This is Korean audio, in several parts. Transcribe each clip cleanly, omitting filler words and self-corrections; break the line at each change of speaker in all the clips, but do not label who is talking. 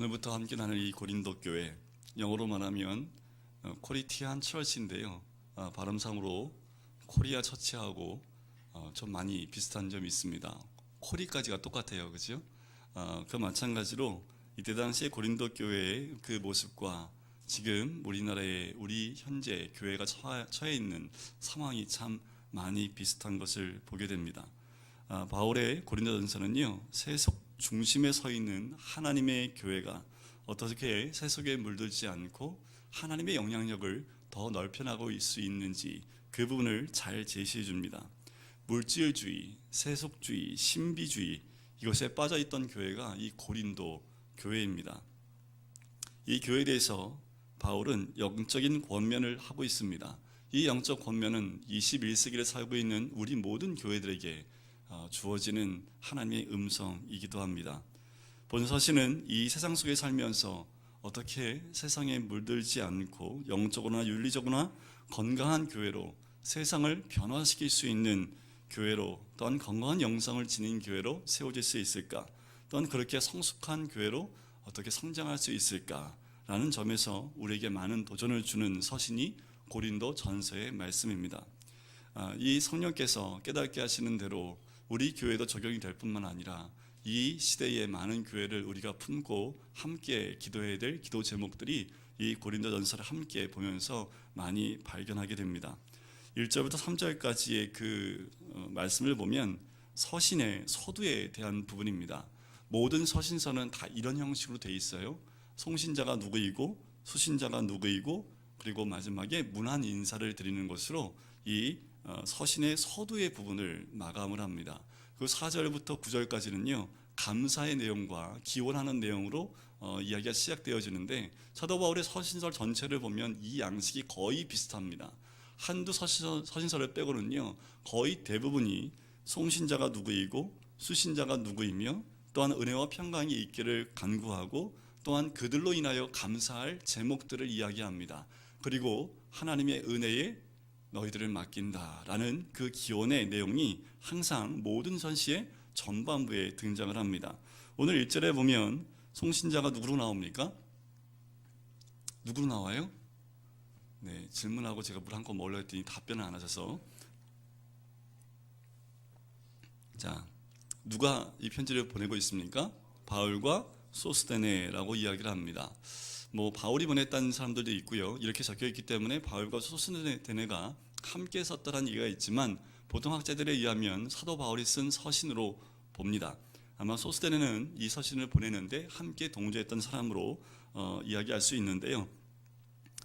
오늘부터 함께 나눌 이 고린도 교회, 영어로 말하면 코리티안 처치인데요. 발음상으로 코리아 처치하고 좀 많이 비슷한 점이 있습니다. 코리까지가 똑같아요, 그죠? 그 마찬가지로 이때 당시에 고린도 교회의 그 모습과 지금 우리나라의 우리 현재 교회가 처해 있는 상황이 참 많이 비슷한 것을 보게 됩니다. 바울의 고린도전서는요, 세속 중심에 서 있는 하나님의 교회가 어떻게 세속에 물들지 않고 하나님의 영향력을 더 넓혀나갈 수 있는지 그 부분을 잘 제시해 줍니다. 물질주의, 세속주의, 신비주의 이것에 빠져있던 교회가 이 고린도 교회입니다. 이 교회에 대해서 바울은 영적인 권면을 하고 있습니다. 이 영적 권면은 21세기를 살고 있는 우리 모든 교회들에게 주어지는 하나님의 음성이기도 합니다. 본 서신은 이 세상 속에 살면서 어떻게 세상에 물들지 않고 영적으로나 윤리적으로나 건강한 교회로 세상을 변화시킬 수 있는 교회로 또한 건강한 영성을 지닌 교회로 세워질 수 있을까, 또한 그렇게 성숙한 교회로 어떻게 성장할 수 있을까라는 점에서 우리에게 많은 도전을 주는 서신이 고린도 전서의 말씀입니다. 이 성령께서 깨닫게 하시는 대로 우리 교회도 적용이 될 뿐만 아니라 이 시대의 많은 교회를 우리가 품고 함께 기도해야 될 기도 제목들이 이 고린도전서를 함께 보면서 많이 발견하게 됩니다. 1절부터 3절까지의 그 말씀을 보면 서신의 서두에 대한 부분입니다. 모든 서신서는 다 이런 형식으로 되어 있어요. 송신자가 누구이고 수신자가 누구이고 그리고 마지막에 문안 인사를 드리는 것으로 이 서신의 서두의 부분을 마감을 합니다. 그 4절부터 9절까지는요, 감사의 내용과 기원하는 내용으로 이야기가 시작되어지는데, 사도 바울의 서신서 전체를 보면 이 양식이 거의 비슷합니다. 한두 서신서를 빼고는요, 거의 대부분이 송신자가 누구이고 수신자가 누구이며 또한 은혜와 평강이 있기를 간구하고 또한 그들로 인하여 감사할 제목들을 이야기합니다. 그리고 하나님의 은혜에 너희들을 맡긴다라는 그 기원의 내용이 항상 모든 서신의 전반부에 등장을 합니다. 오늘 1절에 보면 송신자가 누구로 나옵니까? 누구로 나와요? 네, 질문하고 제가 물 한 컵 먹으려 했더니 답변을 안 하셔서. 자, 누가 이 편지를 보내고 있습니까? 바울과 소스데네라고 이야기를 합니다. 바울이 보냈다는 사람들도 있고요. 이렇게 적혀 있기 때문에 바울과 소스데네가 함께 썼다는 얘기가 있지만 보통 학자들에 의하면 사도 바울이 쓴 서신으로 봅니다. 아마 소스데네는 이 서신을 보내는데 함께 동조했던 사람으로 이야기할 수 있는데요.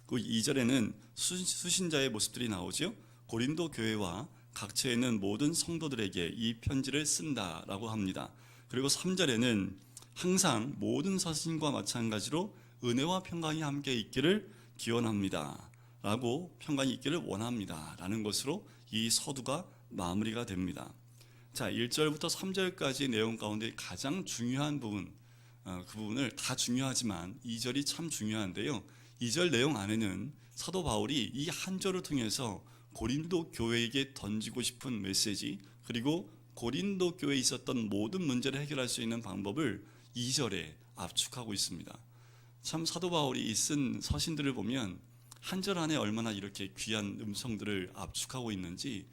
그 2절에는 수신자의 모습들이 나오죠. 고린도 교회와 각처에 있는 모든 성도들에게 이 편지를 쓴다라고 합니다. 그리고 3절에는 항상 모든 서신과 마찬가지로 은혜와 평강이 함께 있기를 기원합니다 라고, 평강이 있기를 원합니다 라는 것으로 이 서두가 마무리가 됩니다. 자, 1절부터 3절까지의 내용 가운데 가장 중요한 부분, 그 부분을 다 중요하지만 2절이 참 중요한데요, 2절 내용 안에는 사도 바울이 이 한 절을 통해서 고린도 교회에게 던지고 싶은 메시지, 그리고 고린도 교회에 있었던 모든 문제를 해결할 수 있는 방법을 2절에 압축하고 있습니다. 참 사도 바울이 쓴 서신들을 보면 한 절 안에 얼마나 이렇게 귀한 음성들을 압축하고 있는지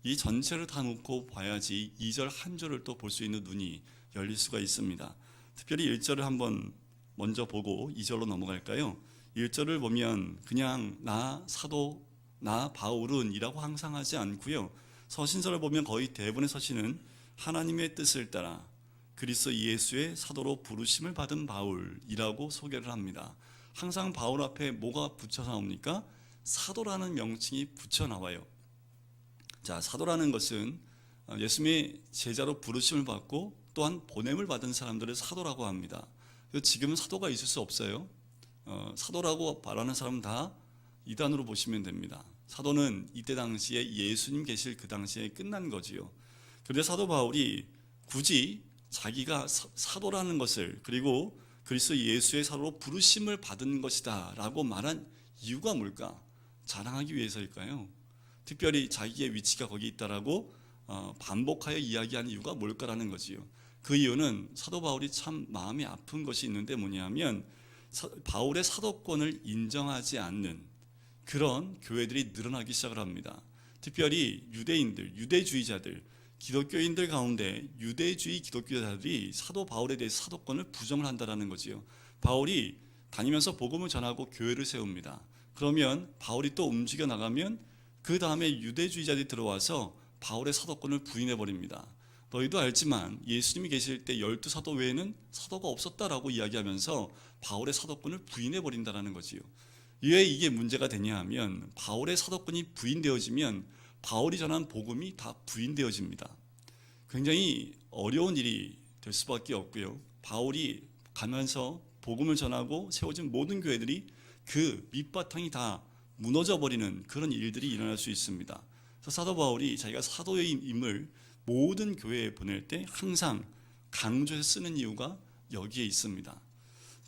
이 전체를 다 놓고 봐야지 2절 한 절을 또 볼 수 있는 눈이 열릴 수가 있습니다. 특별히 1절을 한번 먼저 보고 2절로 넘어갈까요? 1절을 보면 그냥 나 사도, 나 바울은 이라고 항상 하지 않고요, 서신서를 보면 거의 대부분의 서신은 하나님의 뜻을 따라 그리스도 예수의 사도로 부르심을 받은 바울이라고 소개를 합니다. 항상 바울 앞에 뭐가 붙여 나옵니까? 사도라는 명칭이 붙여 나와요. 자, 사도라는 것은 예수님의 제자로 부르심을 받고 또한 보냄을 받은 사람들을 사도라고 합니다. 지금은 사도가 있을 수 없어요. 사도라고 말하는 사람은 다 이단으로 보시면 됩니다. 사도는 이때 당시에 예수님 계실 그 당시에 끝난 거지요. 그런데 사도 바울이 굳이 자기가 사도라는 것을, 그리고 그리스도 예수의 사도로 부르심을 받은 것이다 라고 말한 이유가 뭘까? 자랑하기 위해서일까요? 특별히 자기의 위치가 거기 있다라고 반복하여 이야기하는 이유가 뭘까라는 거지요. 그 이유는 사도 바울이 참 마음이 아픈 것이 있는데 뭐냐면 바울의 사도권을 인정하지 않는 그런 교회들이 늘어나기 시작을 합니다. 특별히 유대인들, 유대주의자들, 기독교인들 가운데 유대주의 기독교자들이 사도 바울에 대해서 사도권을 부정을 한다는 거지요. 바울이 다니면서 복음을 전하고 교회를 세웁니다. 그러면 바울이 또 움직여 나가면 그 다음에 유대주의자들이 들어와서 바울의 사도권을 부인해 버립니다. 너희도 알지만 예수님이 계실 때 12사도 외에는 사도가 없었다라고 이야기하면서 바울의 사도권을 부인해 버린다는 거지요. 왜 이게 문제가 되냐 하면 바울의 사도권이 부인되어지면 바울이 전한 복음이 다 부인되어집니다. 굉장히 어려운 일이 될 수밖에 없고요. 바울이 가면서 복음을 전하고 세워진 모든 교회들이 그 밑바탕이 다 무너져 버리는 그런 일들이 일어날 수 있습니다. 그래서 사도 바울이 자기가 사도임을 모든 교회에 보낼 때 항상 강조해서 쓰는 이유가 여기에 있습니다.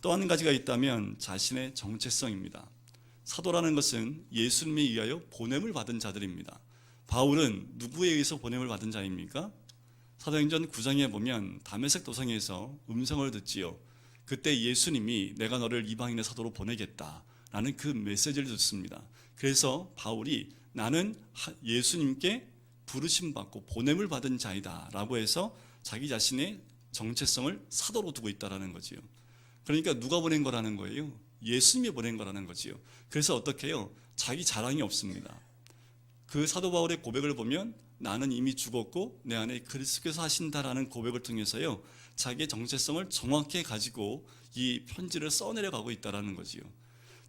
또 한 가지가 있다면 자신의 정체성입니다. 사도라는 것은 예수님에 의하여 보냄을 받은 자들입니다. 바울은 누구에 의해서 보냄을 받은 자입니까? 사도행전 9장에 보면 다메섹 도성에서 음성을 듣지요. 그때 예수님이 내가 너를 이방인의 사도로 보내겠다라는 그 메시지를 듣습니다. 그래서 바울이 나는 예수님께 부르심 받고 보냄을 받은 자이다 라고 해서 자기 자신의 정체성을 사도로 두고 있다는 거지요. 그러니까 누가 보낸 거라는 거예요? 예수님이 보낸 거라는 거지요. 그래서 어떻게 해요? 자기 자랑이 없습니다. 그 사도 바울의 고백을 보면 나는 이미 죽었고 내 안에 그리스도께서 하신다라는 고백을 통해서요, 자기의 정체성을 정확히 가지고 이 편지를 써내려가고 있다는 거지요.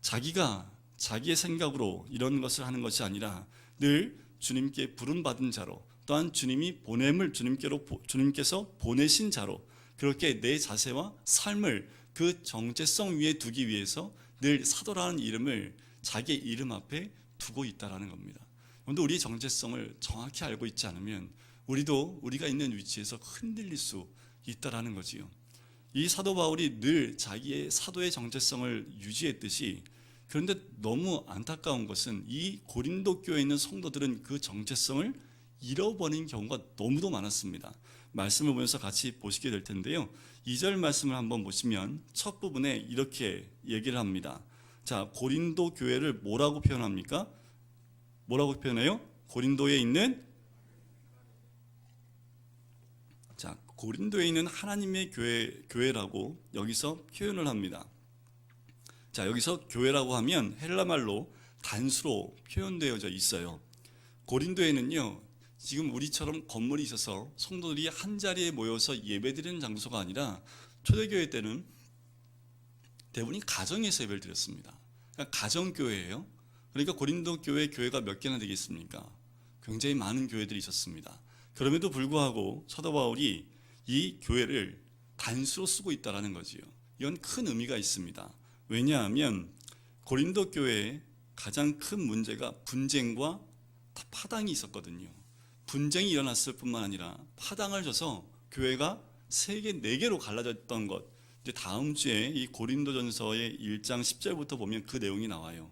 자기가 자기의 생각으로 이런 것을 하는 것이 아니라 늘 주님께 부름받은 자로, 또한 주님이 보냄을 주님께서 보내신 자로 그렇게 내 자세와 삶을 그 정체성 위에 두기 위해서 늘 사도라는 이름을 자기의 이름 앞에 두고 있다는 겁니다. 그런데 우리의 정체성을 정확히 알고 있지 않으면 우리도 우리가 있는 위치에서 흔들릴 수 있다는 거지요. 이 사도 바울이 늘 자기의 사도의 정체성을 유지했듯이, 그런데 너무 안타까운 것은 이 고린도 교회에 있는 성도들은 그 정체성을 잃어버린 경우가 너무도 많았습니다. 말씀을 보면서 같이 보시게 될 텐데요, 2절 말씀을 한번 보시면 첫 부분에 이렇게 얘기를 합니다. 자, 고린도 교회를 뭐라고 표현합니까? 뭐라고 표현해요? 고린도에 있는, 자, 고린도에 있는 하나님의 교회라고 여기서 표현을 합니다. 자, 여기서 교회라고 하면 헬라말로 단수로 표현되어져 있어요. 고린도에는요, 지금 우리처럼 건물이 있어서 성도들이 한 자리에 모여서 예배드리는 장소가 아니라 초대교회 때는 대부분이 가정에서 예배를 드렸습니다. 그러니까 가정교회예요. 그러니까 고린도 교회가 몇 개나 되겠습니까? 굉장히 많은 교회들이 있었습니다. 그럼에도 불구하고 사도 바울이 이 교회를 단수로 쓰고 있다는 거지요. 이건 큰 의미가 있습니다. 왜냐하면 고린도 교회의 가장 큰 문제가 분쟁과 파당이 있었거든요. 분쟁이 일어났을 뿐만 아니라 파당을 줘서 교회가 3개, 4개로 갈라졌던 것. 이제 다음 주에 이 고린도전서의 1장 10절부터 보면 그 내용이 나와요.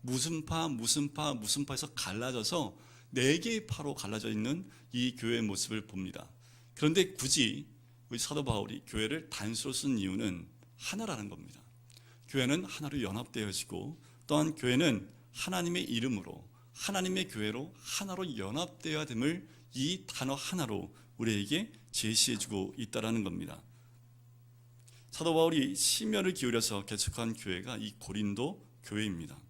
무슨 파에서 갈라져서 4개의 파로 갈라져 있는 이 교회의 모습을 봅니다. 그런데 굳이 우리 사도 바울이 교회를 단수로 쓴 이유는 하나라는 겁니다. 교회는 하나로 연합되어지고, 또한 교회는 하나님의 이름으로, 하나님의 교회로 하나로 연합되어야 됨을 이 단어 하나로 우리에게 제시해주고 있다는 겁니다. 사도 바울이 심혈을 기울여서 개척한 교회가 이 고린도 교회입니다.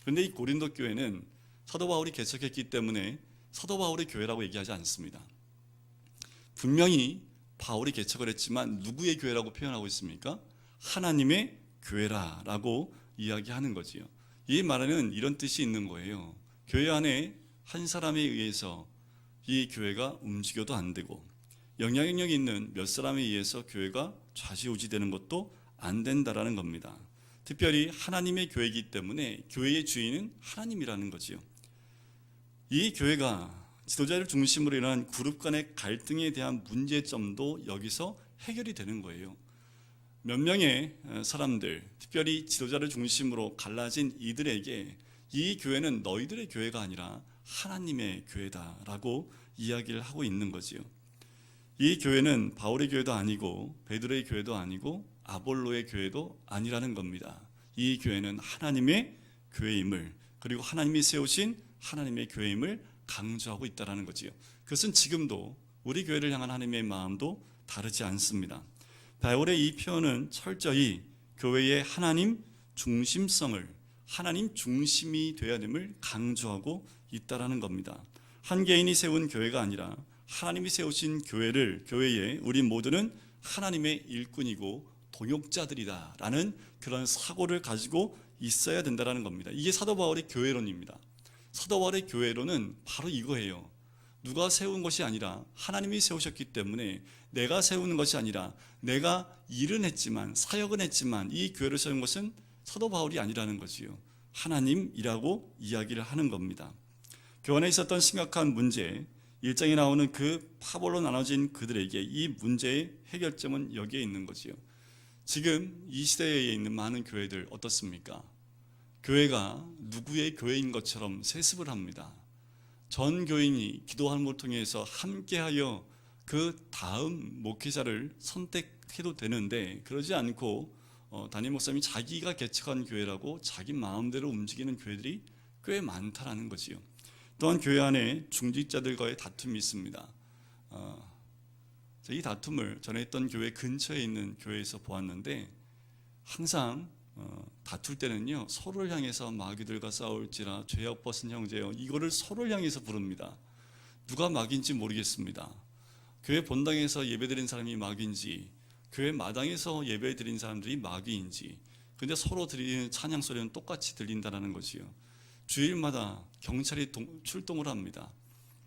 그런데 이 고린도 교회는 사도 바울이 개척했기 때문에 사도 바울의 교회라고 얘기하지 않습니다. 분명히 바울이 개척을 했지만 누구의 교회라고 표현하고 있습니까? 하나님의 교회라고 이야기하는 거지요. 이 말에는 이런 뜻이 있는 거예요. 교회 안에 한 사람에 의해서 이 교회가 움직여도 안 되고, 영향력이 있는 몇 사람에 의해서 교회가 좌지우지되는 것도 안 된다라는 겁니다. 특별히 하나님의 교회이기 때문에 교회의 주인은 하나님이라는 거지요. 이 교회가 지도자를 중심으로 일어난 그룹 간의 갈등에 대한 문제점도 여기서 해결이 되는 거예요. 몇 명의 사람들, 특별히 지도자를 중심으로 갈라진 이들에게 이 교회는 너희들의 교회가 아니라 하나님의 교회다라고 이야기를 하고 있는 거지요. 이 교회는 바울의 교회도 아니고 베드로의 교회도 아니고 아볼로의 교회도 아니라는 겁니다. 이 교회는 하나님의 교회임을, 그리고 하나님이 세우신 하나님의 교회임을 강조하고 있다는 거지요. 그것은 지금도 우리 교회를 향한 하나님의 마음도 다르지 않습니다. 바울의 이 표현은 철저히 교회의 하나님 중심성을, 하나님 중심이 되어야 됨을 강조하고 있다는 겁니다. 한 개인이 세운 교회가 아니라 하나님이 세우신 교회에 우리 모두는 하나님의 일꾼이고 동역자들이다라는 그런 사고를 가지고 있어야 된다는 겁니다. 이게 사도 바울의 교회론입니다. 사도 바울의 교회론은 바로 이거예요. 누가 세운 것이 아니라 하나님이 세우셨기 때문에, 내가 세우는 것이 아니라 내가 일은 했지만, 사역은 했지만 이 교회를 세운 것은 사도 바울이 아니라는 거지요. 하나님이라고 이야기를 하는 겁니다. 교회 안에 있었던 심각한 문제, 1장에 나오는 그 파벌로 나눠진 그들에게 이 문제의 해결점은 여기에 있는 거지요. 지금 이 시대에 있는 많은 교회들 어떻습니까? 교회가 누구의 교회인 것처럼 세습을 합니다. 전 교인이 기도하는 걸 통해서 함께하여 그 다음 목회자를 선택해도 되는데, 그러지 않고 담임 목사님이 자기가 개척한 교회라고 자기 마음대로 움직이는 교회들이 꽤 많다라는 거지요. 또한 교회 안에 중직자들과의 다툼이 있습니다. 이 다툼을 전에 있던 교회 근처에 있는 교회에서 보았는데, 항상 다툴 때는요, 서로를 향해서 마귀들과 싸울지라 죄악 벗은 형제여, 이거를 서로를 향해서 부릅니다. 누가 마귀인지 모르겠습니다. 교회 본당에서 예배드린 사람이 마귀인지, 교회 마당에서 예배드린 사람들이 마귀인지, 근데 서로 드리는 찬양 소리는 똑같이 들린다는 거지요. 주일마다 경찰이 출동을 합니다.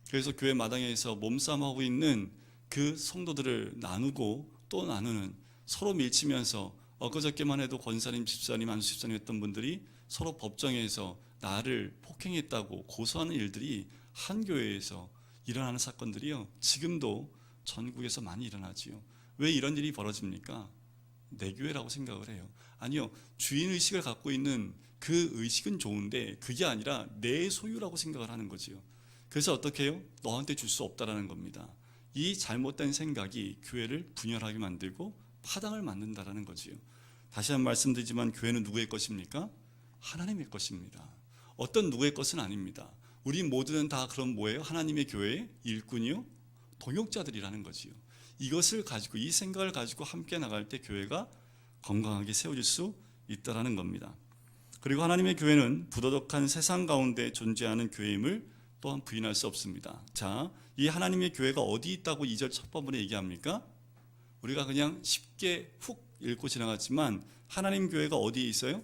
그래서 교회 마당에서 몸싸움하고 있는 그 성도들을 나누고 또 나누는, 서로 밀치면서, 엊그저께만 해도 권사님, 집사님, 안수집사님 했던 분들이 서로 법정에서 나를 폭행했다고 고소하는 일들이 한 교회에서 일어나는 사건들이요, 지금도 전국에서 많이 일어나지요. 왜 이런 일이 벌어집니까? 내 교회라고 생각을 해요. 아니요, 주인의식을 갖고 있는 그 의식은 좋은데 그게 아니라 내 소유라고 생각을 하는 거지요. 그래서 어떻게 해요? 너한테 줄 수 없다라는 겁니다. 이 잘못된 생각이 교회를 분열하게 만들고 파당을 만든다라는 거지요. 다시 한번 말씀드리지만 교회는 누구의 것입니까? 하나님의 것입니다. 어떤 누구의 것은 아닙니다. 우리 모두는 다 그럼 뭐예요? 하나님의 교회의 일꾼이요? 동역자들이라는 거지요. 이것을 가지고, 이 생각을 가지고 함께 나갈 때 교회가 건강하게 세워질 수 있다라는 겁니다. 그리고 하나님의 교회는 부도덕한 세상 가운데 존재하는 교회임을 또한 부인할 수 없습니다. 자, 이 하나님의 교회가 어디 있다고 2절 첫 부분에 얘기합니까? 우리가 그냥 쉽게 훅 읽고 지나갔지만 하나님 교회가 어디에 있어요?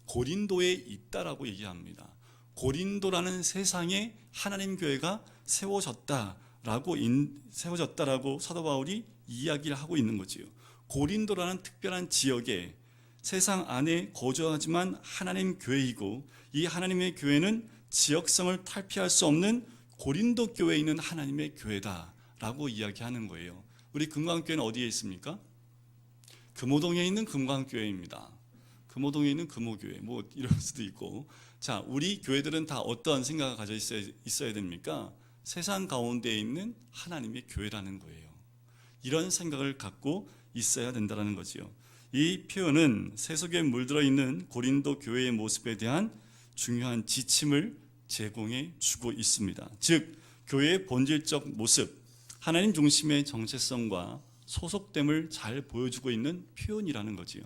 고린도에 있다라고 얘기합니다. 고린도라는 세상에 하나님 교회가 세워졌다라고 사도 바울이 이야기를 하고 있는 거지요. 고린도라는 특별한 지역에 세상 안에 거주하지만 하나님 교회이고, 이 하나님의 교회는 지역성을 탈피할 수 없는 고린도 교회에 있는 하나님의 교회다라고 이야기하는 거예요. 우리 금강교회는 어디에 있습니까? 금호동에 있는 금강교회입니다. 금호동에 있는 금호교회, 뭐 이럴 수도 있고. 자, 우리 교회들은 다 어떤 생각을 가져 있어야 됩니까? 세상 가운데 있는 하나님의 교회라는 거예요. 이런 생각을 갖고 있어야 된다는 거지요. 이 표현은 세속에 물들어 있는 고린도 교회의 모습에 대한 중요한 지침을 제공해 주고 있습니다. 즉, 교회의 본질적 모습, 하나님 중심의 정체성과 소속됨을 잘 보여주고 있는 표현이라는 거지요.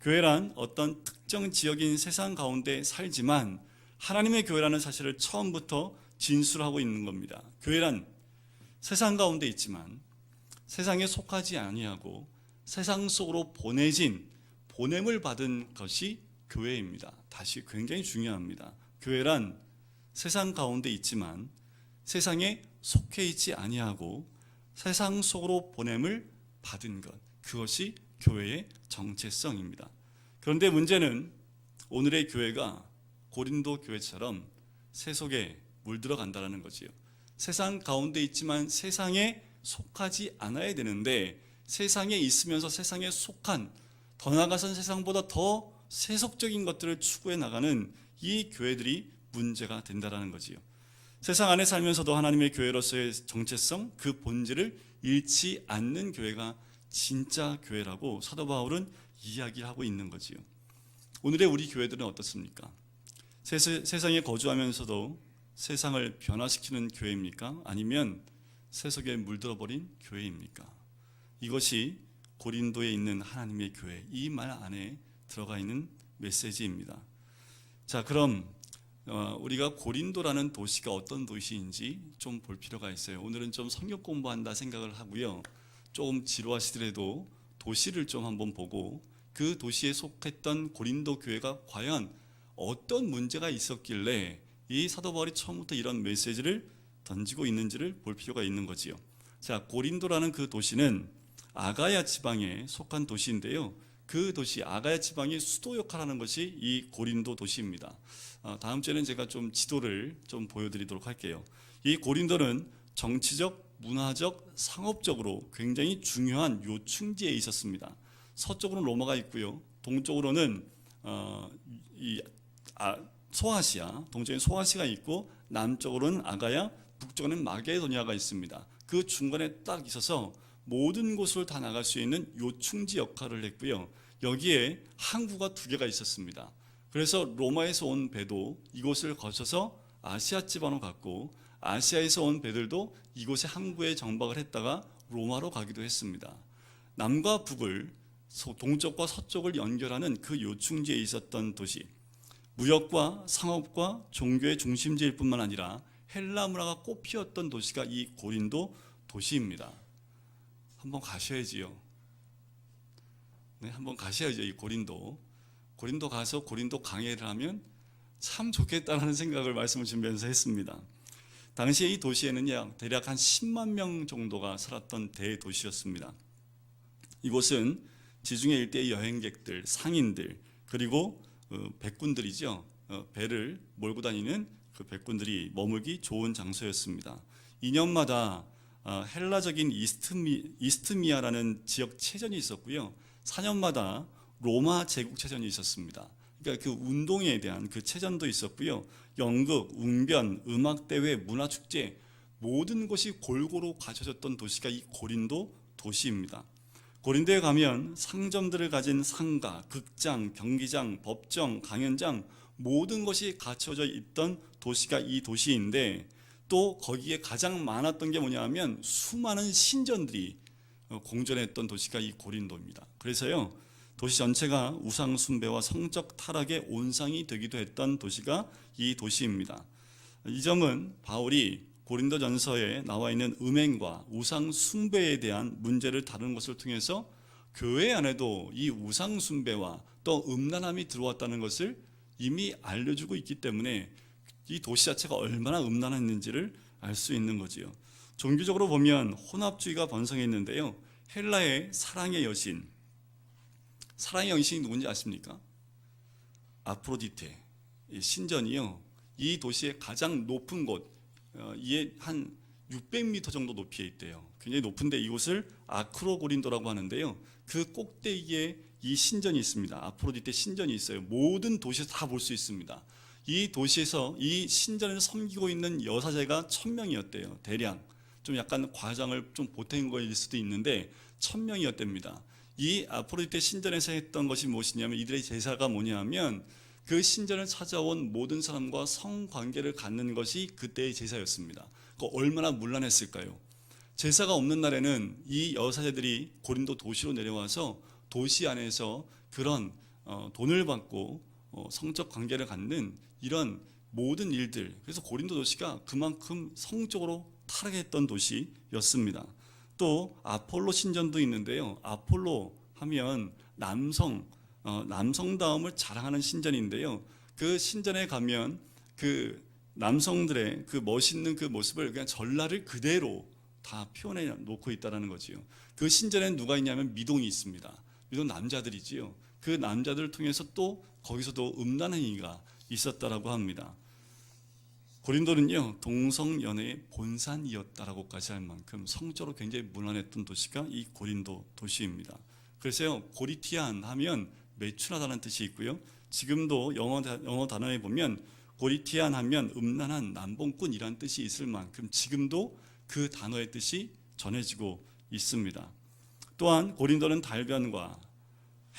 교회란 어떤 특정 지역인 세상 가운데 살지만 하나님의 교회라는 사실을 처음부터 진술하고 있는 겁니다. 교회란 세상 가운데 있지만 세상에 속하지 아니하고 세상 속으로 보냄을 받은 것이 교회입니다. 다시 굉장히 중요합니다. 교회란 세상 가운데 있지만 세상에 속해 있지 아니하고 세상 속으로 보냄을 받은 것, 그것이 교회의 정체성입니다. 그런데 문제는 오늘의 교회가 고린도 교회처럼 세속에 물들어 간다는 거지요. 세상 가운데 있지만 세상에 속하지 않아야 되는데, 세상에 있으면서 세상에 속한, 더 나아가선 세상보다 더 세속적인 것들을 추구해 나가는 이 교회들이 문제가 된다는 거지요. 세상 안에 살면서도 하나님의 교회로서의 정체성, 그 본질을 잃지 않는 교회가 진짜 교회라고 사도 바울은 이야기를 하고 있는 거지요. 오늘의 우리 교회들은 어떻습니까? 세상에 거주하면서도 세상을 변화시키는 교회입니까? 아니면 세속에 물들어버린 교회입니까? 이것이 고린도에 있는 하나님의 교회, 이 말 안에 들어가 있는 메시지입니다. 자, 그럼 우리가 고린도라는 도시가 어떤 도시인지 좀 볼 필요가 있어요. 오늘은 좀 성경 공부한다 생각을 하고요. 조금 지루하시더라도 도시를 좀 한번 보고 그 도시에 속했던 고린도 교회가 과연 어떤 문제가 있었길래 이 사도 바울이 처음부터 이런 메시지를 던지고 있는지를 볼 필요가 있는 거지요. 자, 고린도라는 그 도시는 아가야 지방에 속한 도시인데요. 그 도시 아가야 지방이 수도 역할을 하는 것이 이 고린도 도시입니다. 다음 주에는 제가 좀 지도를 좀 보여드리도록 할게요. 이 고린도는 정치적, 문화적, 상업적으로 굉장히 중요한 요충지에 있었습니다. 서쪽으로는 로마가 있고요. 동쪽으로는 소아시아, 동쪽에 소아시아가 있고 남쪽으로는 아가야, 북쪽에는 마게도니아가 있습니다. 그 중간에 딱 있어서 모든 곳을 다 나갈 수 있는 요충지 역할을 했고요. 여기에 항구가 2개가 있었습니다. 그래서 로마에서 온 배도 이곳을 거쳐서 아시아 지방으로 갔고 아시아에서 온 배들도 이곳의 항구에 정박을 했다가 로마로 가기도 했습니다. 남과 북을, 동쪽과 서쪽을 연결하는 그 요충지에 있었던 도시, 무역과 상업과 종교의 중심지일 뿐만 아니라 헬라 문화가 꽃피었던 도시가 이 고린도 도시입니다. 한번 가셔야지요. 네, 한번 가셔야죠. 이 고린도 가서 고린도 강해를 하면 참 좋겠다라는 생각을 말씀을 준비하면서 했습니다. 당시에 이 도시에는 대략 한 10만 명 정도가 살았던 대도시였습니다. 이곳은 지중해 일대의 여행객들, 상인들, 그리고 백군들이죠. 배를 몰고 다니는 그 백군들이 머물기 좋은 장소였습니다. 2년마다 헬라적인 이스트미아라는 지역 체전이 있었고요. 4년마다 로마 제국 체전이 있었습니다. 그러니까 그 운동에 대한 그 체전도 있었고요. 연극, 웅변, 음악대회, 문화축제 모든 것이 골고루 갖춰졌던 도시가 이 고린도 도시입니다. 고린도에 가면 상점들을 가진 상가, 극장, 경기장, 법정, 강연장 모든 것이 갖춰져 있던 도시가 이 도시인데 또 거기에 가장 많았던 게 뭐냐면 수많은 신전들이 공존했던 도시가 이 고린도입니다. 그래서요 도시 전체가 우상 숭배와 성적 타락의 온상이 되기도 했던 도시가 이 도시입니다. 이 점은 바울이 고린도전서에 나와 있는 음행과 우상 숭배에 대한 문제를 다루는 것을 통해서 교회 안에도 이 우상 숭배와 또 음란함이 들어왔다는 것을 이미 알려주고 있기 때문에 이 도시 자체가 얼마나 음란했는지를 알 수 있는 거지요. 종교적으로 보면 혼합주의가 번성했는데요. 헬라의 사랑의 여신이 누군지 아십니까? 아프로디테 신전이요. 이 도시의 가장 높은 곳, 이에 한 600m 정도 높이에 있대요. 굉장히 높은데 이곳을 아크로고린도라고 하는데요. 그 꼭대기에 이 신전이 있습니다. 아프로디테 신전이 있어요. 모든 도시에서 다 볼 수 있습니다. 이 도시에서 이 신전을 섬기고 있는 여사제가 1000명이었대요. 대략 좀 약간 과장을 좀 보탠 거일 수도 있는데 1000명이었답니다. 이 아프로디테 신전에서 했던 것이 무엇이냐면 이들의 제사가 뭐냐면 그 신전을 찾아온 모든 사람과 성관계를 갖는 것이 그때의 제사였습니다. 얼마나 문란했을까요? 제사가 없는 날에는 이 여사제들이 고린도 도시로 내려와서 도시 안에서 그런 돈을 받고 성적 관계를 갖는 이런 모든 일들, 그래서 고린도 도시가 그만큼 성적으로 타락했던 도시였습니다. 또 아폴로 신전도 있는데요. 아폴로 하면 남성다움을 자랑하는 신전인데요. 그 신전에 가면 그 남성들의 그 멋있는 그 모습을 그냥 전라를 그대로 다 표현해 놓고 있다는 거지요. 그 신전에 누가 있냐면 미동이 있습니다. 미동 남자들이지요. 그 남자들을 통해서 또 거기서도 음란 행위가 있었다라고 합니다. 고린도는요 동성연애의 본산이었다라고까지 할 만큼 성적으로 굉장히 문란했던 도시가 이 고린도 도시입니다. 그래서요 고리티안 하면 매춘하다는 뜻이 있고요. 지금도 영어 단어에 보면 고리티안 하면 음란한 남봉꾼이라는 뜻이 있을 만큼 지금도 그 단어의 뜻이 전해지고 있습니다. 또한 고린도는 달변과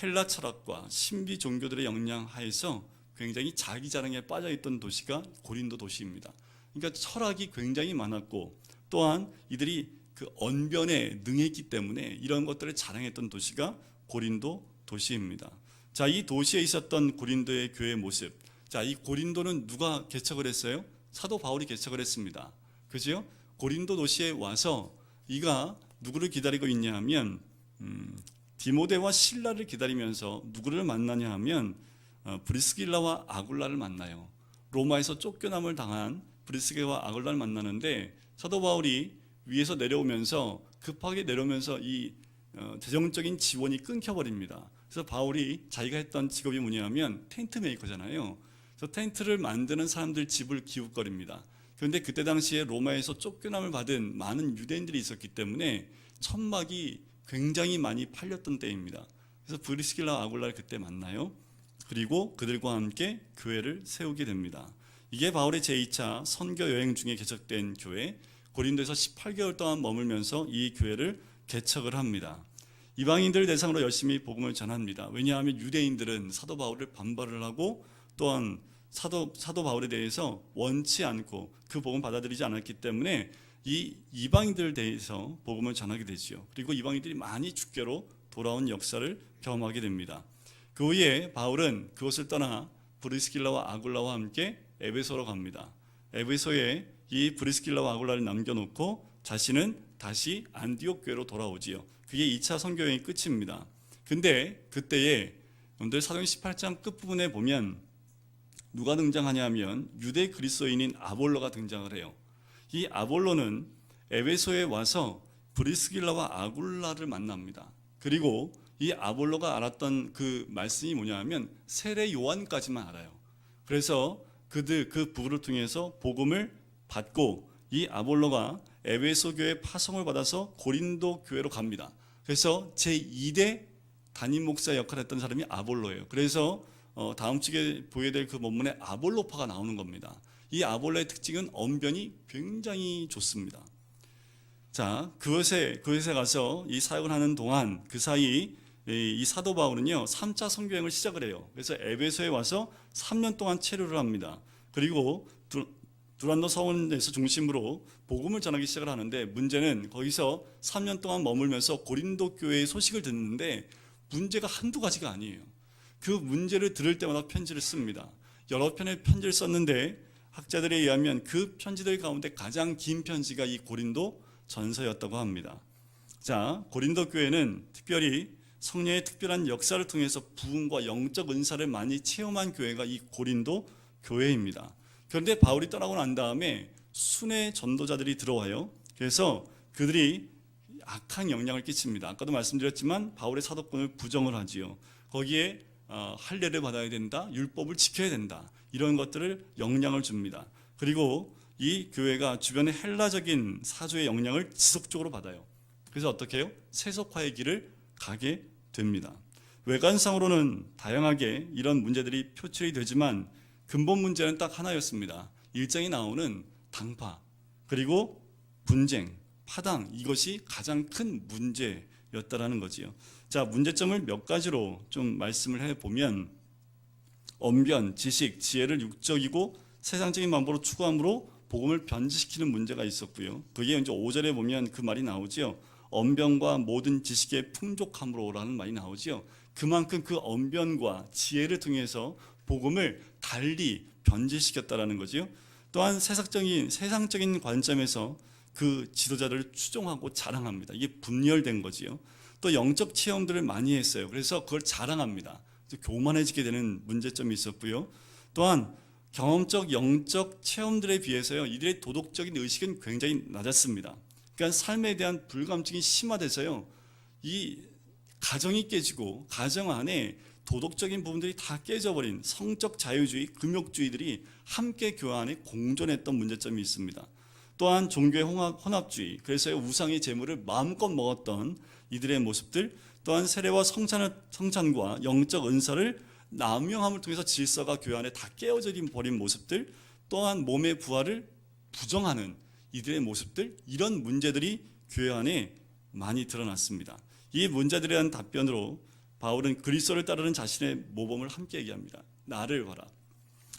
헬라 철학과 신비 종교들의 영향 하에서 굉장히 자기 자랑에 빠져있던 도시가 고린도 도시입니다. 그러니까 철학이 굉장히 많았고 또한 이들이 그 언변에 능했기 때문에 이런 것들을 자랑했던 도시가 고린도 도시입니다. 자, 이 도시에 있었던 고린도의 교회 모습. 자, 이 고린도는 누가 개척을 했어요? 사도 바울이 개척을 했습니다. 그죠? 고린도 도시에 와서 이가 누구를 기다리고 있냐 하면 디모데와 실라를 기다리면서 누구를 만나냐 하면 브리스길라와 아굴라를 만나요. 로마에서 쫓겨남을 당한 브리스길라와 아굴라를 만나는데 사도 바울이 위에서 내려오면서 급하게 내려오면서 이 재정적인 지원이 끊겨버립니다. 그래서 바울이 자기가 했던 직업이 뭐냐면 텐트 메이커잖아요. 그래서 텐트를 만드는 사람들 집을 기웃거립니다. 그런데 그때 당시에 로마에서 쫓겨남을 받은 많은 유대인들이 있었기 때문에 천막이 굉장히 많이 팔렸던 때입니다. 그래서 브리스길라 아굴라를 그때 만나요. 그리고 그들과 함께 교회를 세우게 됩니다. 이게 바울의 제2차 선교 여행 중에 개척된 교회, 고린도에서 18개월 동안 머물면서 이 교회를 개척을 합니다. 이방인들 대상으로 열심히 복음을 전합니다. 왜냐하면 유대인들은 사도 바울을 반발을 하고 또한 사도 바울에 대해서 원치 않고 그 복음 받아들이지 않았기 때문에 이 이방인들 대해서 복음을 전하게 되지요. 그리고 이방인들이 많이 주께로 돌아온 역사를 경험하게 됩니다. 그 후에 바울은 그것을 떠나 브리스길라와 아굴라와 함께 에베소로 갑니다. 에베소에 이 브리스길라와 아굴라를 남겨놓고 자신은 다시 안디옥 교회로 돌아오지요. 그게 2차 선교여행의 끝입니다. 근데 그때에 여러분들 사도행 18장 끝부분에 보면 누가 등장하냐 하면 유대 그리스도인인 아볼로가 등장을 해요. 이 아볼로는 에베소에 와서 브리스길라와 아굴라를 만납니다. 그리고 이 아볼로가 알았던 그 말씀이 뭐냐 하면 세례 요한까지만 알아요. 그래서 그 부부를 통해서 복음을 받고 이 아볼로가 에베소 교회 파송을 받아서 고린도 교회로 갑니다. 그래서 제2대 담임 목사 역할을 했던 사람이 아볼로예요. 그래서 다음 주에 보게 될 그 본문에 아볼로파가 나오는 겁니다. 이 아볼로의 특징은 언변이 굉장히 좋습니다. 자, 그것에 가서 이 사역을 하는 동안 그 사이 이 사도 바울은요 3차 선교여행을 시작을 해요. 그래서 에베소에 와서 3년 동안 체류를 합니다. 그리고 두란노 서원에서 중심으로 복음을 전하기 시작을 하는데 문제는 거기서 3년 동안 머물면서 고린도 교회의 소식을 듣는데 문제가 한두 가지가 아니에요. 그 문제를 들을 때마다 편지를 씁니다. 여러 편의 편지를 썼는데 학자들에 의하면 그 편지들 가운데 가장 긴 편지가 이 고린도 전서였다고 합니다. 자, 고린도 교회는 특별히 성령의 특별한 역사를 통해서 부흥과 영적 은사를 많이 체험한 교회가 이 고린도 교회입니다. 그런데 바울이 떠나고 난 다음에 순회 전도자들이 들어와요. 그래서 그들이 악한 영향을 끼칩니다. 아까도 말씀드렸지만 바울의 사도권을 부정을 하지요. 거기에 할례를 받아야 된다, 율법을 지켜야 된다, 이런 것들을 영향을 줍니다. 그리고 이 교회가 주변의 헬라적인 사조의 영향을 지속적으로 받아요. 그래서 어떻게 해요? 세속화의 길을 가게 됩니다. 외관상으로는 다양하게 이런 문제들이 표출이 되지만 근본 문제는 딱 하나였습니다. 1장에 나오는 당파, 그리고 분쟁, 파당, 이것이 가장 큰 문제였다라는 거지요. 자, 문제점을 몇 가지로 좀 말씀을 해보면 언변, 지식, 지혜를 육적이고 세상적인 방법으로 추구함으로 복음을 변질시키는 문제가 있었고요. 그게 이제 5절에 보면 그 말이 나오지요. 언변과 모든 지식의 풍족함으로라는 말이 나오지요. 그만큼 그 언변과 지혜를 통해서 복음을 달리 변질시켰다라는 거지요. 또한 세상적인 관점에서 그 지도자들을 추종하고 자랑합니다. 이게 분열된 거지요. 또 영적 체험들을 많이 했어요. 그래서 그걸 자랑합니다. 교만해지게 되는 문제점이 있었고요. 또한 경험적 영적 체험들에 비해서요, 이들의 도덕적인 의식은 굉장히 낮았습니다. 그러니까 삶에 대한 불감증이 심화돼서요, 이 가정이 깨지고 가정 안에 도덕적인 부분들이 다 깨져버린 성적 자유주의, 금욕주의들이 함께 교회 안에 공존했던 문제점이 있습니다. 또한 종교의 혼합주의, 그래서 우상의 재물을 마음껏 먹었던 이들의 모습들, 또한 세례와 성찬과 영적 은사를 남용함을 통해서 질서가 교회 안에 다 깨어져 버린 모습들, 또한 몸의 부활을 부정하는 이들의 모습들, 이런 문제들이 교회 안에 많이 드러났습니다. 이 문제들에 대한 답변으로 바울은 그리스도를 따르는 자신의 모범을 함께 얘기합니다. 나를 봐라.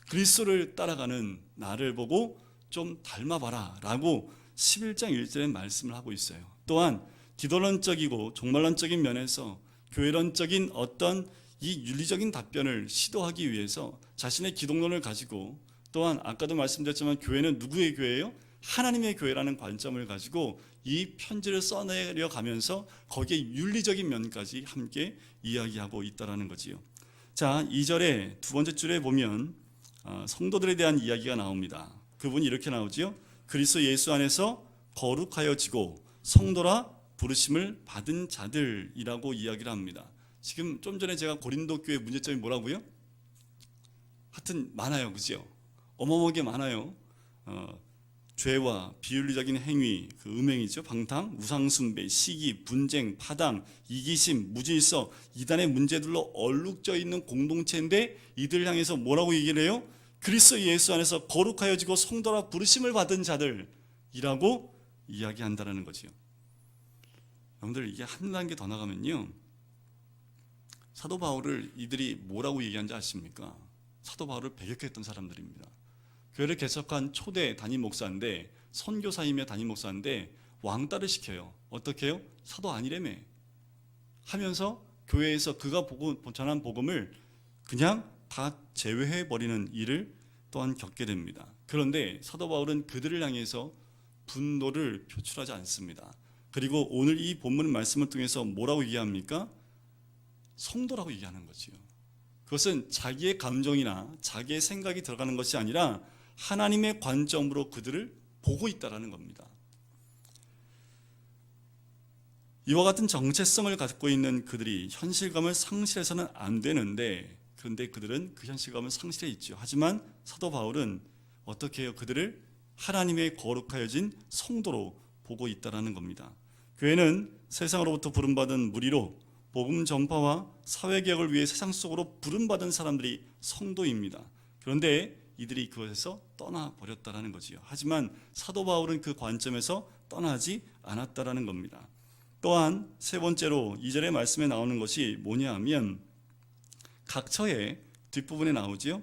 그리스도를 따라가는 나를 보고 좀 닮아봐라 라고 11장 1절에 말씀을 하고 있어요. 또한 기도론적이고 종말론적인 면에서 교회론적인 어떤 이 윤리적인 답변을 시도하기 위해서 자신의 기독론을 가지고, 또한 아까도 말씀드렸지만 교회는 누구의 교회예요? 하나님의 교회라는 관점을 가지고 이 편지를 써내려 가면서 거기에 윤리적인 면까지 함께 이야기하고 있다는 거지요. 자, 2절에 두 번째 줄에 보면 성도들에 대한 이야기가 나옵니다. 그분이 이렇게 나오지요. 그리스도 예수 안에서 거룩하여지고 성도라 부르심을 받은 자들이라고 이야기를 합니다. 지금 좀 전에 제가 고린도 교회 문제점이 뭐라고요? 하여튼 많아요, 그죠? 어마어마하게 많아요. 죄와 비윤리적인 행위, 그 음행이죠, 방탕, 우상숭배, 시기, 분쟁, 파당, 이기심, 무질서, 이단의 문제들로 얼룩져 있는 공동체인데 이들 향해서 뭐라고 얘기를 해요? 그리스도 예수 안에서 거룩하여지고 성도라 부르심을 받은 자들이라고 이야기한다는 거지요. 여러분들, 이게 한 단계 더 나가면요, 사도 바울을 이들이 뭐라고 얘기한지 아십니까? 사도 바울을 배격했던 사람들입니다. 교회를 개척한 초대 담임 목사인데, 선교사이며 담임 목사인데 왕따를 시켜요. 어떻게 해요? 사도 아니래며 하면서 교회에서 그가 전한 복음을 그냥 다 제외해버리는 일을 또한 겪게 됩니다. 그런데 사도 바울은 그들을 향해서 분노를 표출하지 않습니다. 그리고 오늘 이 본문 말씀을 통해서 뭐라고 얘기합니까? 성도라고 얘기하는 거지요. 그것은 자기의 감정이나 자기의 생각이 들어가는 것이 아니라 하나님의 관점으로 그들을 보고 있다는 겁니다. 이와 같은 정체성을 갖고 있는 그들이 현실감을 상실해서는 안 되는데, 그런데 그들은 그 현실감을 상실해 있죠. 하지만 사도 바울은 어떻게 해요? 그들을 하나님의 거룩하여진 성도로 보고 있다는 겁니다. 교회는 세상으로부터 부름받은 무리로 복음 전파와 사회개혁을 위해 세상 속으로 부름받은 사람들이 성도입니다. 그런데 이들이 그것에서 떠나버렸다는 거지요. 하지만 사도 바울은 그 관점에서 떠나지 않았다는 겁니다. 또한 세 번째로 2절의 말씀에 나오는 것이 뭐냐 하면, 각처의 뒷부분에 나오지요.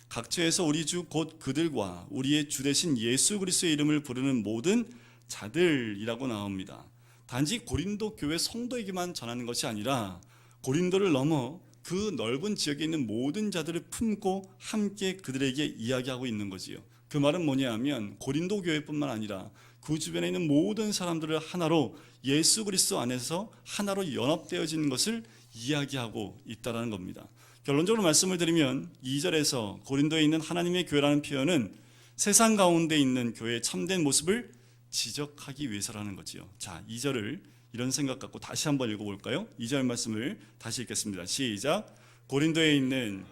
각처에서 우리 주 곧 그들과 우리의 주 되신 예수 그리스도의 이름을 부르는 모든 자들이라고 나옵니다. 단지 고린도 교회 성도에게만 전하는 것이 아니라 고린도를 넘어 그 넓은 지역에 있는 모든 자들을 품고 함께 그들에게 이야기하고 있는 거지요. 그 말은 뭐냐 하면 고린도 교회뿐만 아니라 그 주변에 있는 모든 사람들을 하나로 예수 그리스도 안에서 하나로 연합되어지는 것을 이야기하고 있다는 겁니다. 결론적으로 말씀을 드리면 2절에서 고린도에 있는 하나님의 교회라는 표현은 세상 가운데 있는 교회의 참된 모습을 지적하기 위해서라는 거지요. 자, 2절을 이런 생각 갖고 다시 한번 읽어볼까요? 2절 말씀을 다시 읽겠습니다. 시작. 고린도에 있는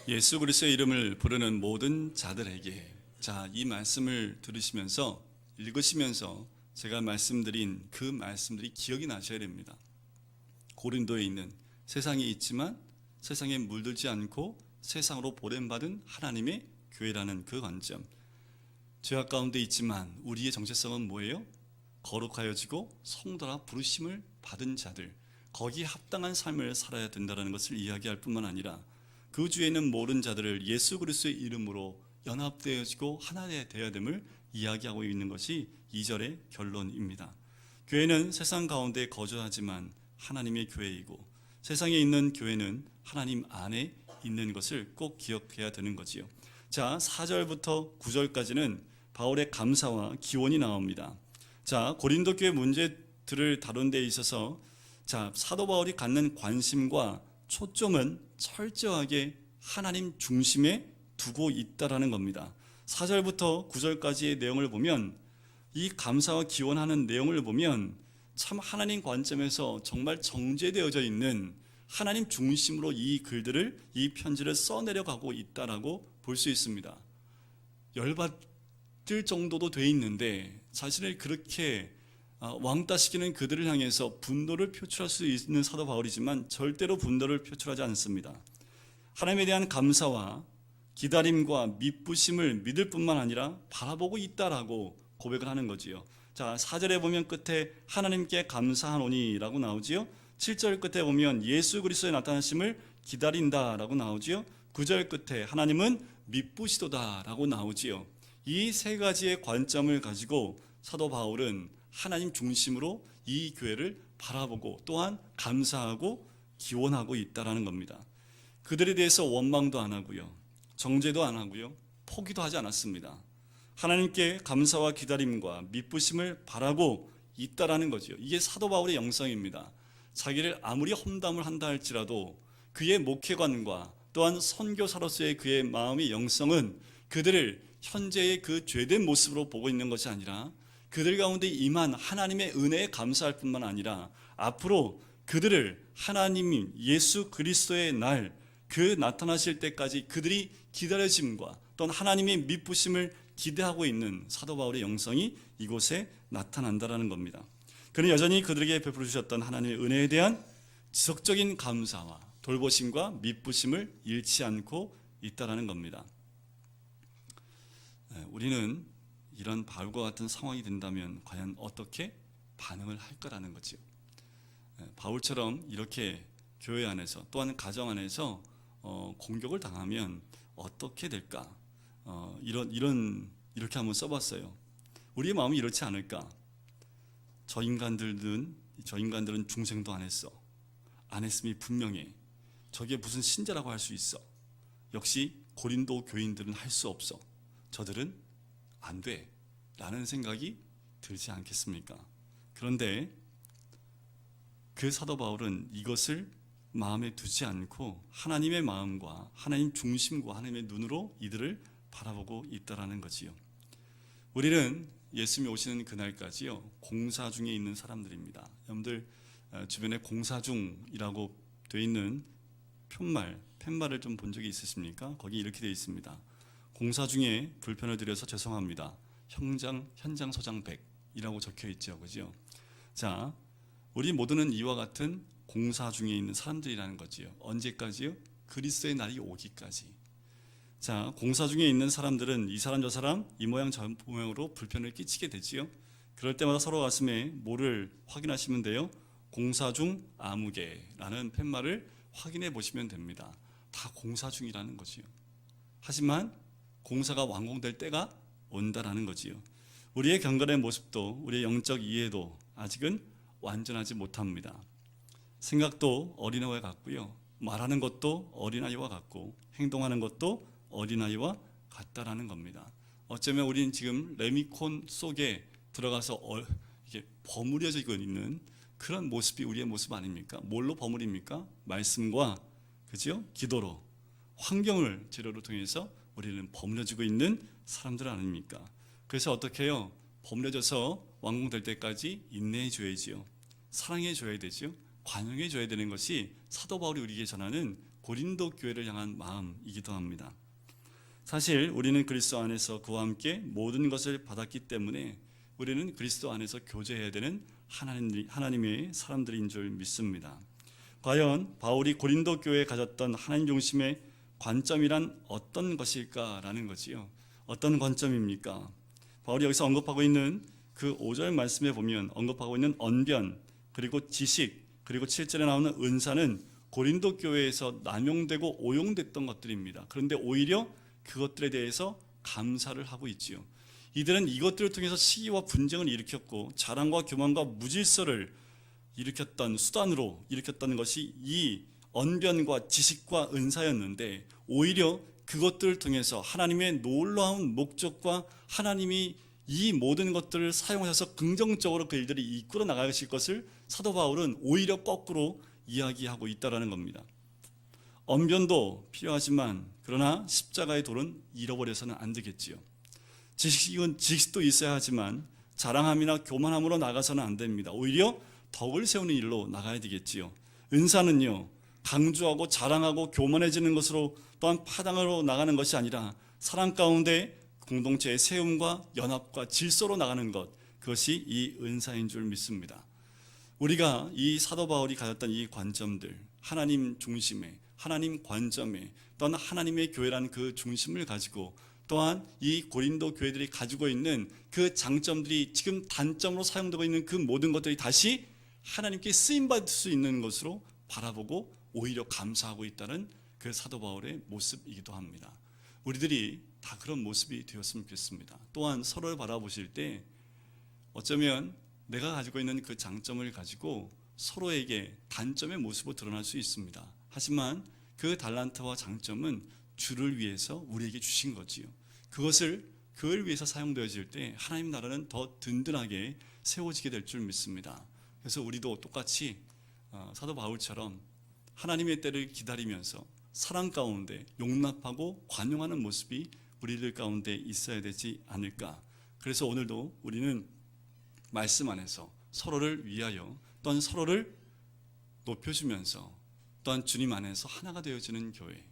예수 그리스도의 이름을 부르는 모든 자들에게. 자, 이 말씀을 들으시면서 읽으시면서 제가 말씀드린 그 말씀들이 기억이 나셔야 됩니다. 고린도에 있는, 세상에 있지만 세상에 물들지 않고 세상으로 보냄받은 하나님의 교회라는 그 관점. 죄악 가운데 있지만 우리의 정체성은 뭐예요? 거룩하여지고 성도라 부르심을 받은 자들, 거기에 합당한 삶을 살아야 된다는 것을 이야기할 뿐만 아니라 그 주에 있는 모든 자들을 예수 그리스도의 이름으로 연합되어지고 하나 되어야 됨을 이야기하고 있는 것이 2절의 결론입니다. 교회는 세상 가운데 거주하지만 하나님의 교회이고, 세상에 있는 교회는 하나님 안에 있는 것을 꼭 기억해야 되는 거지요. 자, 4절부터 9절까지는 바울의 감사와 기원이 나옵니다. 자, 고린도 교회 문제들을 다룬 데 있어서 사도 바울이 갖는 관심과 초점은 철저하게 하나님 중심에 두고 있다라는 겁니다. 4절부터 9절까지의 내용을 보면, 이 감사와 기원하는 내용을 보면 참 하나님 관점에서 정말 정제되어져 있는 하나님 중심으로 이 글들을, 이 편지를 써내려가고 있다라고 볼 수 있습니다. 열받을 정도도 돼 있는데 자신을 그렇게 왕따시키는 그들을 향해서 분노를 표출할 수 있는 사도 바울이지만 절대로 분노를 표출하지 않습니다. 하나님에 대한 감사와 기다림과 미쁘심을 믿을 뿐만 아니라 바라보고 있다라고 고백을 하는 거지요. 자, 4절에 보면 끝에 하나님께 감사하노니라고 나오지요. 7절 끝에 보면 예수 그리스도의 나타나심을 기다린다라고 나오지요. 9절 끝에 하나님은 미쁘시도다라고 나오지요. 이 세 가지의 관점을 가지고 사도 바울은 하나님 중심으로 이 교회를 바라보고 또한 감사하고 기원하고 있다라는 겁니다. 그들에 대해서 원망도 안 하고요, 정죄도 안 하고요, 포기도 하지 않았습니다. 하나님께 감사와 기다림과 미쁘심을 바라고 있다라는 거죠. 이게 사도 바울의 영성입니다. 자기를 아무리 험담을 한다 할지라도 그의 목회관과 또한 선교사로서의 그의 마음의 영성은 그들을 현재의 그 죄된 모습으로 보고 있는 것이 아니라 그들 가운데 임한 하나님의 은혜에 감사할 뿐만 아니라 앞으로 그들을 하나님 예수 그리스도의 날 그 나타나실 때까지 그들이 기다려짐과 또한 하나님의 미쁘심을 기대하고 있는 사도 바울의 영성이 이곳에 나타난다라는 겁니다. 그는 여전히 그들에게 베풀어 주셨던 하나님의 은혜에 대한 지속적인 감사와 돌보심과 미쁘심을 잃지 않고 있다라는 겁니다. 우리는 이런 바울과 같은 상황이 된다면 과연 어떻게 반응을 할까라는 거죠. 바울처럼 이렇게 교회 안에서 또한 가정 안에서 공격을 당하면 어떻게 될까? 이렇게 한번 써봤어요. 우리의 마음이 이렇지 않을까? 저 인간들은 중생도 안 했어. 안 했음이 분명해. 저게 무슨 신자라고 할 수 있어. 역시 고린도 교인들은 할 수 없어. 저들은 안 돼. 라는 생각이 들지 않겠습니까? 그런데 그 사도 바울은 이것을 마음에 두지 않고 하나님의 마음과 하나님 중심과 하나님의 눈으로 이들을 바라보고 있다라는 거지요. 우리는 예수님이 오시는 그날까지요, 공사 중에 있는 사람들입니다. 여러분들 주변에 공사 중이라고 되어 있는 팻말을 좀 본 적이 있으십니까? 거기 이렇게 되어 있습니다. 공사 중에 불편을 드려서 죄송합니다. 현장 소장 100이라고 적혀 있죠. 그죠? 자, 우리 모두는 이와 같은 공사 중에 있는 사람들이라는 거지요. 언제까지요? 그리스도의 날이 오기까지. 자, 공사 중에 있는 사람들은 이 사람 저 사람 이 모양 저 모양으로 불편을 끼치게 되지요. 그럴 때마다 서로 가슴에 뭐를 확인하시면 돼요? 공사 중 아무개라는 팻말을 확인해 보시면 됩니다. 다 공사 중이라는 거지요. 하지만 공사가 완공될 때가 온다라는 거지요. 우리의 경건의 모습도 우리의 영적 이해도 아직은 완전하지 못합니다. 생각도 어린아이와 같고요, 말하는 것도 어린아이와 같고 행동하는 것도 어린아이와 같다라는 겁니다. 어쩌면 우리는 지금 레미콘 속에 들어가서 이게 버무려지고 있는 그런 모습이 우리의 모습 아닙니까? 뭘로 버무립니까? 말씀과 그죠? 기도로, 환경을 재료로 통해서 우리는 버무려지고 있는 사람들 아닙니까? 그래서 어떻게 해요? 버무려져서 완공될 때까지 인내해 줘야지요. 사랑해 줘야 되죠. 관용해 줘야 되는 것이 사도 바울이 우리에게 전하는 고린도 교회를 향한 마음이기도 합니다. 사실 우리는 그리스도 안에서 그와 함께 모든 것을 받았기 때문에 우리는 그리스도 안에서 교제해야 되는 하나님의 사람들인 줄 믿습니다. 과연 바울이 고린도 교회에 가졌던 하나님 중심의 관점이란 어떤 것일까라는 거지요. 어떤 관점입니까? 바울이 여기서 언급하고 있는 그 5절 말씀에 보면 언급하고 있는 언변, 그리고 지식, 그리고 7절에 나오는 은사는 고린도 교회에서 남용되고 오용됐던 것들입니다. 그런데 오히려 그것들에 대해서 감사를 하고 있지요. 이들은 이것들을 통해서 시기와 분쟁을 일으켰고 자랑과 교만과 무질서를 일으켰던 수단으로 일으켰던 것이 이 언변과 지식과 은사였는데, 오히려 그것들을 통해서 하나님의 놀라운 목적과 하나님이 이 모든 것들을 사용하셔서 긍정적으로 그 일들이 이끌어 나가실 것을 사도 바울은 오히려 거꾸로 이야기하고 있다는 겁니다. 언변도 필요하지만 그러나 십자가의 돌은 잃어버려서는 안 되겠지요. 지식도 있어야 하지만 자랑함이나 교만함으로 나가서는 안 됩니다. 오히려 덕을 세우는 일로 나가야 되겠지요. 은사는요, 강조하고 자랑하고 교만해지는 것으로 또한 파당으로 나가는 것이 아니라 사랑 가운데 공동체의 세움과 연합과 질서로 나가는 것, 그것이 이 은사인 줄 믿습니다. 우리가 이 사도 바울이 가졌던 이 관점들, 하나님 중심의, 하나님 관점의, 또한 하나님의 교회라는 그 중심을 가지고, 또한 이 고린도 교회들이 가지고 있는 그 장점들이 지금 단점으로 사용되고 있는 그 모든 것들이 다시 하나님께 쓰임받을 수 있는 것으로 바라보고 오히려 감사하고 있다는 그 사도 바울의 모습이기도 합니다. 우리들이 다 그런 모습이 되었으면 좋겠습니다. 또한 서로를 바라보실 때 어쩌면 내가 가지고 있는 그 장점을 가지고 서로에게 단점의 모습으로 드러날 수 있습니다. 하지만 그 달란트와 장점은 주를 위해서 우리에게 주신 거지요. 그걸 위해서 사용되어질 때 하나님 나라는 더 든든하게 세워지게 될 줄 믿습니다. 그래서 우리도 똑같이 사도 바울처럼 하나님의 때를 기다리면서 사랑 가운데 용납하고 관용하는 모습이 우리들 가운데 있어야 되지 않을까. 그래서 오늘도 우리는 말씀 안에서 서로를 위하여 또한 서로를 높여주면서 또한 주님 안에서 하나가 되어지는 교회,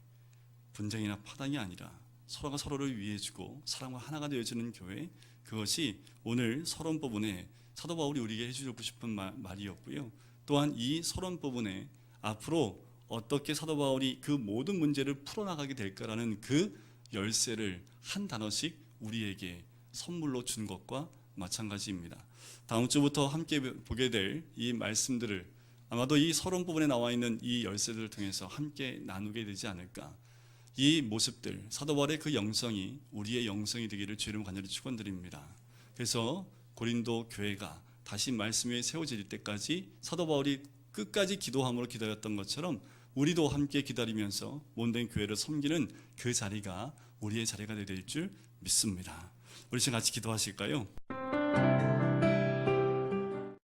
분쟁이나 파당이 아니라 서로가 서로를 위해주고 사랑과 하나가 되어지는 교회, 그것이 오늘 서론 부분에 사도 바울이 우리에게 해주고 싶은 말이었고요. 또한 이 서론 부분에 앞으로 어떻게 사도 바울이 그 모든 문제를 풀어나가게 될까라는 그 열쇠를 한 단어씩 우리에게 선물로 준 것과 마찬가지입니다. 다음 주부터 함께 보게 될 이 말씀들을 아마도 이 서론 부분에 나와 있는 이 열쇠들을 통해서 함께 나누게 되지 않을까. 이 모습들, 사도 바울의 그 영성이 우리의 영성이 되기를 주님 간절히 축원드립니다. 그래서 고린도 교회가 다시 말씀 위에 세워질 때까지 사도 바울이 끝까지 기도함으로 기다렸던 것처럼 우리도 함께 기다리면서 몸된 교회를 섬기는 그 자리가 우리의 자리가 될 줄 믿습니다. 우리 지금 같이 기도하실까요?